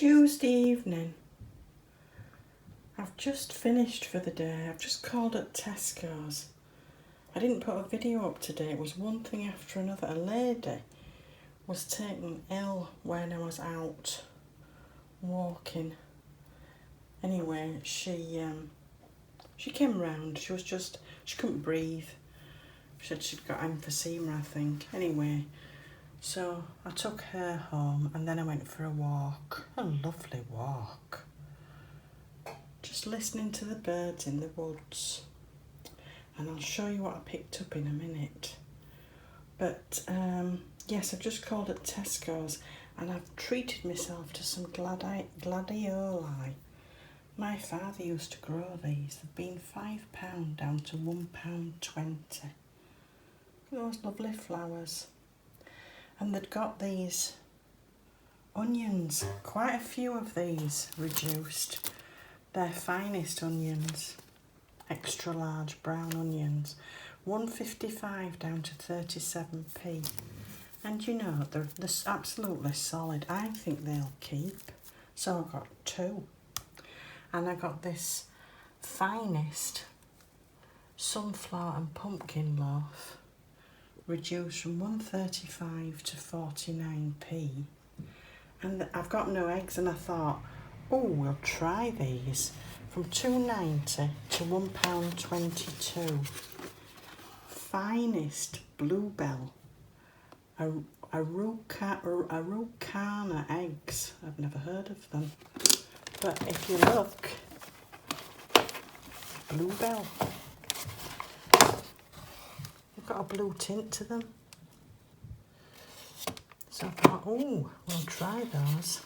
Tuesday evening. I've just finished for the day. I've just called at Tesco's. I didn't put a video up today. It was one thing after another. A lady was taken ill when I was out walking. Anyway, she came round. She couldn't breathe. She said she'd got emphysema, I think. Anyway, so I took her home and then I went for a walk. A lovely walk. Just listening to the birds in the woods. And I'll show you what I picked up in a minute. But yes, I've just called at Tesco's and I've treated myself to some gladioli. My father used to grow these. They've been £5 down to £1.20. Those lovely flowers. And they'd got these onions, quite a few of these reduced. Their finest onions, extra large brown onions, £1.55 down to 37p. And you know, they're absolutely solid. I think they'll keep. So I got two. And I got this finest sunflower and pumpkin loaf, reduced from £1.35 to 49p. And I've got no eggs and I thought, oh, we'll try these. From £2.90 to £1.22. Finest bluebell, Araucana eggs. I've never heard of them. But if you look, bluebell. They've got a blue tint to them. So I thought, oh, we'll try those.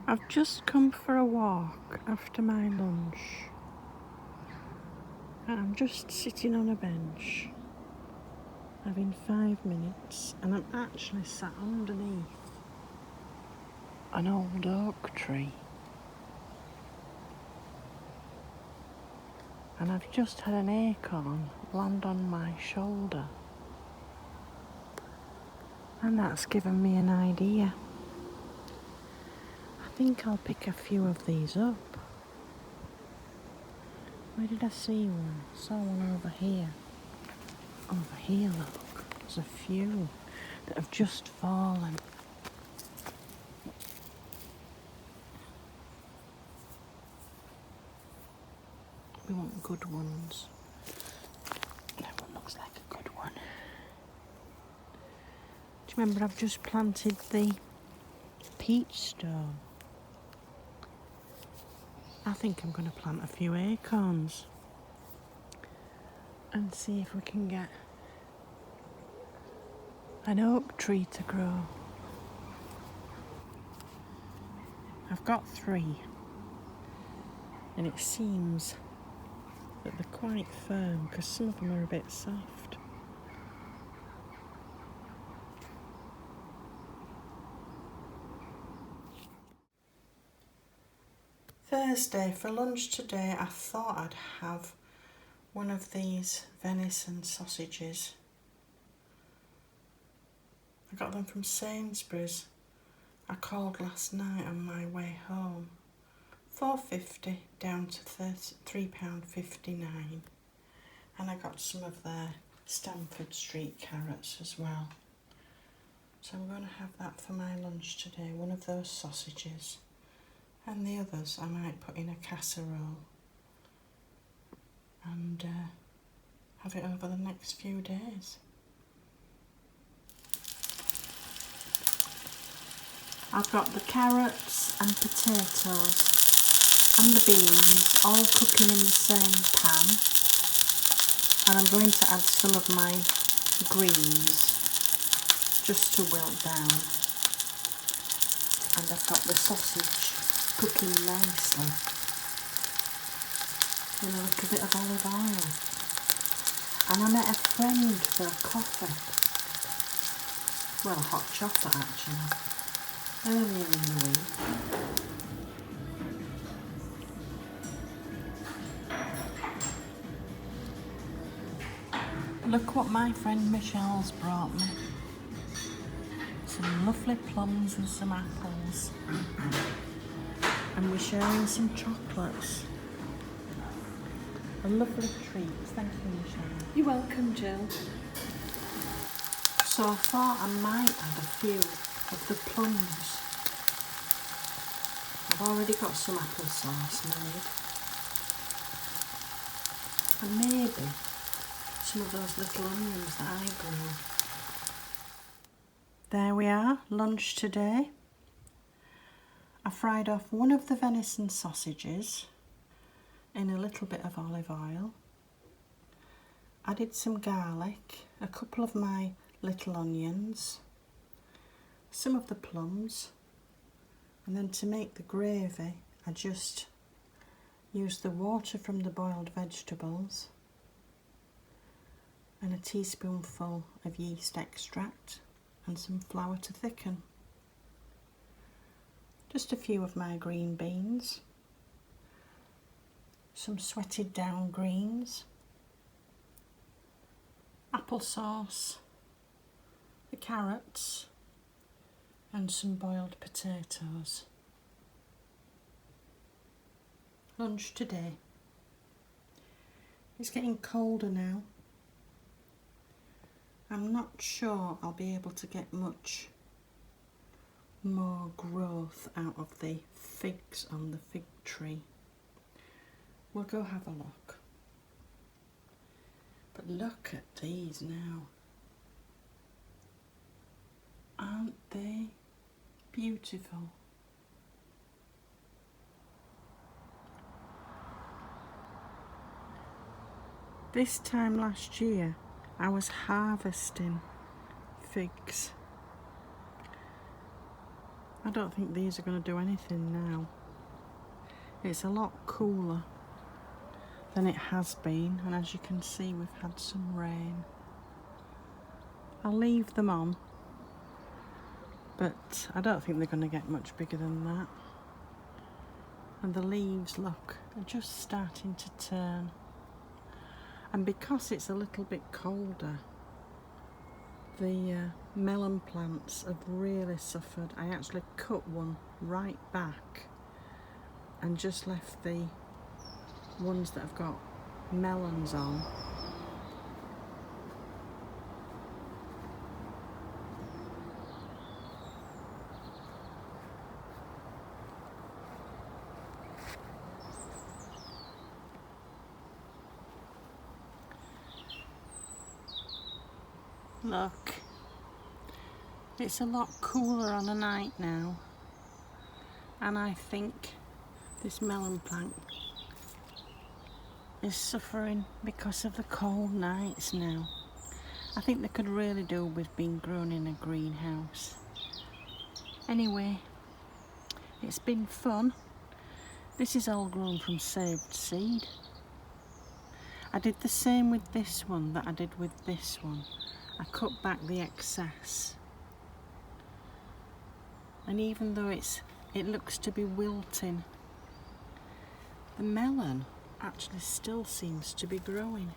I've just come for a walk after my lunch and I'm just sitting on a bench having 5 minutes and I'm actually sat underneath an old oak tree and I've just had an acorn land on my shoulder and that's given me an idea. I think I'll pick a few of these up. Where did I see one? I saw one over here. Over here, look. There's a few that have just fallen. We want good ones. That one looks like a good one. Do you remember I've just planted the peach stone? I think I'm going to plant a few acorns and see if we can get an oak tree to grow. I've got 3 and it seems that they're quite firm because some of them are a bit soft. Thursday, for lunch today, I thought I'd have one of these venison sausages. I got them from Sainsbury's. I called last night on my way home. £4.50 down to £3.59. And I got some of their Stamford Street carrots as well. So I'm going to have that for my lunch today, one of those sausages. And the others I might put in a casserole and have it over the next few days. I've got the carrots and potatoes and the beans all cooking in the same pan, and I'm going to add some of my greens just to wilt down. And I've got the sausage cooking nicely in a little bit of olive oil. And I met a friend for a coffee. Well, hot chocolate actually, earlier in the week. Look what my friend Michelle's brought me. Some lovely plums and some apples. And we're sharing some chocolates. A lovely treat. Thank you, Michelle. You're welcome, Jill. So I thought I might add a few of the plums. I've already got some applesauce made. And maybe some of those little onions that I grew. There we are, lunch today. I fried off one of the venison sausages in a little bit of olive oil. Added some garlic, a couple of my little onions, some of the plums, and then to make the gravy I just used the water from the boiled vegetables and a teaspoonful of yeast extract and some flour to thicken. Just a few of my green beans, some sweated down greens, applesauce, the carrots and some boiled potatoes. Lunch today. It's getting colder now. I'm not sure I'll be able to get much more growth out of the figs on the fig tree. We'll go have a look. But look at these now. Aren't they beautiful? This time last year I was harvesting figs. I don't think these are going to do anything now. It's a lot cooler than it has been, and as you can see we've had some rain. I'll leave them on, but I don't think they're going to get much bigger than that. And the leaves, look, are just starting to turn. And because it's a little bit colder, the melon plants have really suffered. I actually cut one right back and just left the ones that have got melons on. Look, it's a lot cooler on a night now, and I think this melon plant is suffering because of the cold nights now. I think they could really do with being grown in a greenhouse. Anyway, it's been fun. This is all grown from saved seed. I did the same with this one that I did with this one. I cut back the excess, and even though it looks to be wilting, the melon actually still seems to be growing.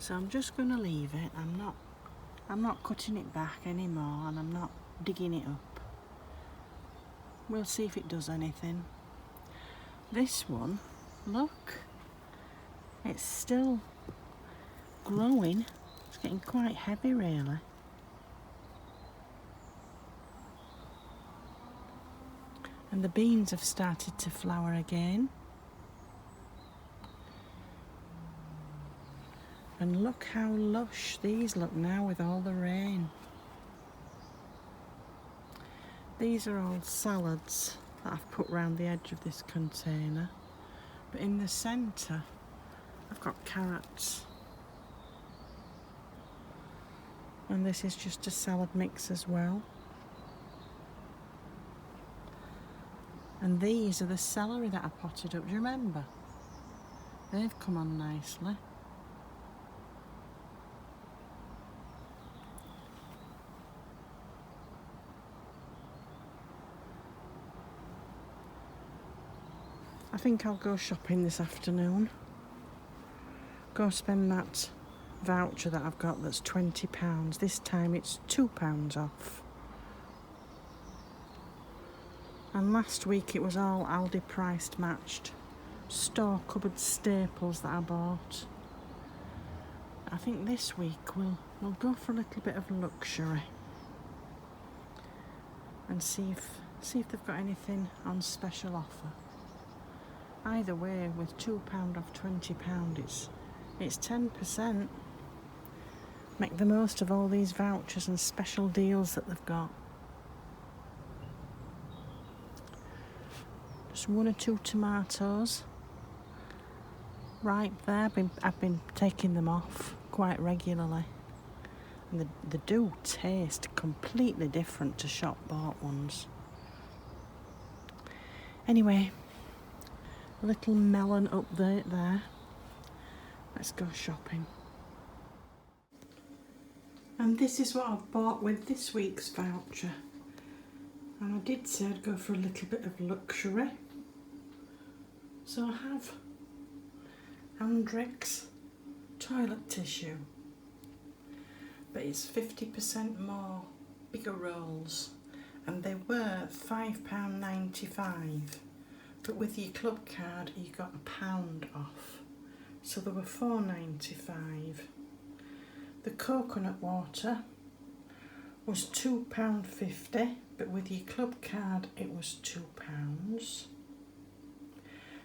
So I'm just going to leave it. I'm not cutting it back anymore, and I'm not digging it up. We'll see if it does anything. This one, look, it's still growing. It's getting quite heavy really. And the beans have started to flower again. And look how lush these look now with all the rain. These are all salads that I've put round the edge of this container. But in the centre, I've got carrots. And this is just a salad mix as well. And these are the celery that I potted up. Do you remember? They've come on nicely. think I'll go shopping this afternoon. Go spend that voucher that I've got that's £20. This time it's £2 off. And last week it was all Aldi priced matched store cupboard staples that I bought. I think this week we'll go for a little bit of luxury and see if they've got anything on special offer. Either way, with £2 off £20, it's 10%. Make the most of all these vouchers and special deals that they've got. Just 1 or 2 tomatoes. Right there, I've been taking them off quite regularly. And they do taste completely different to shop bought ones. Anyway, a little melon update there. Let's go shopping. And this is what I've bought with this week's voucher. And I did say I'd go for a little bit of luxury. So I have Andrex toilet tissue. But it's 50% more, bigger rolls. And they were £5.95. But with your club card you got £1 off. So they were £4.95. The coconut water was £2.50, but with your club card it was £2.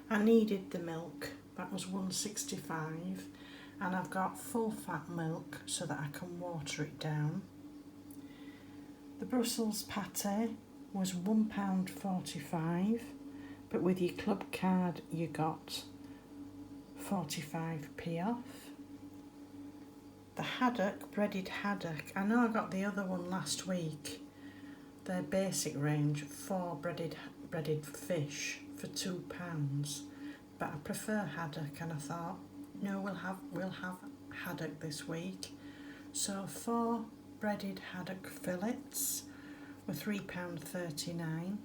I needed the milk, that was £1.65, and I've got full fat milk so that I can water it down. The Brussels pâté was £1.45, but with your club card you got 45p off. The haddock, breaded haddock, I know I got the other one last week, their basic range, 4 breaded fish for £2, but I prefer haddock, and I thought, no, we'll have haddock this week. So 4 breaded haddock fillets were £3.39,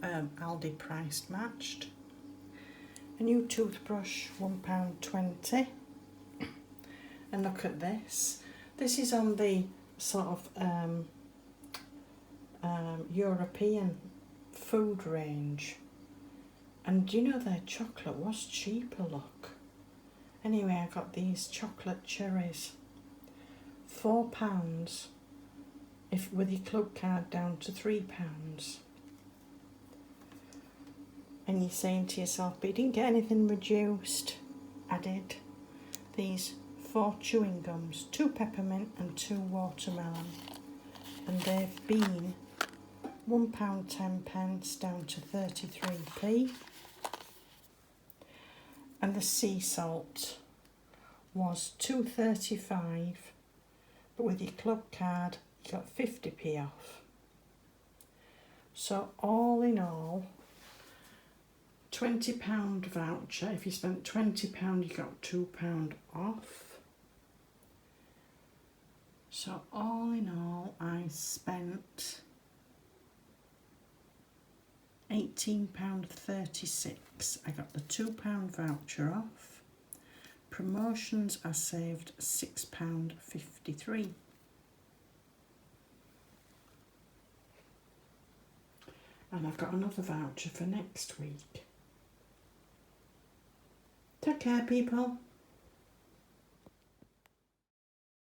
Aldi priced matched. A new toothbrush, £1.20. And look at this. This is on the sort of European food range. And do you know their chocolate was cheaper, look. Anyway, I got these chocolate cherries. £4, if with your club card down to £3. And you're saying to yourself, but you didn't get anything reduced. I did. These 4 chewing gums, 2 peppermint and 2 watermelon. And they've been £1.10 down to 33p. And the sea salt was £2.35, but with your club card you got 50p off. So all in all, £20 voucher. If you spent £20 you got £2 off. So all in all I spent £18.36. I got the £2 voucher off. Promotions I saved £6.53. And I've got another voucher for next week. Take care, people.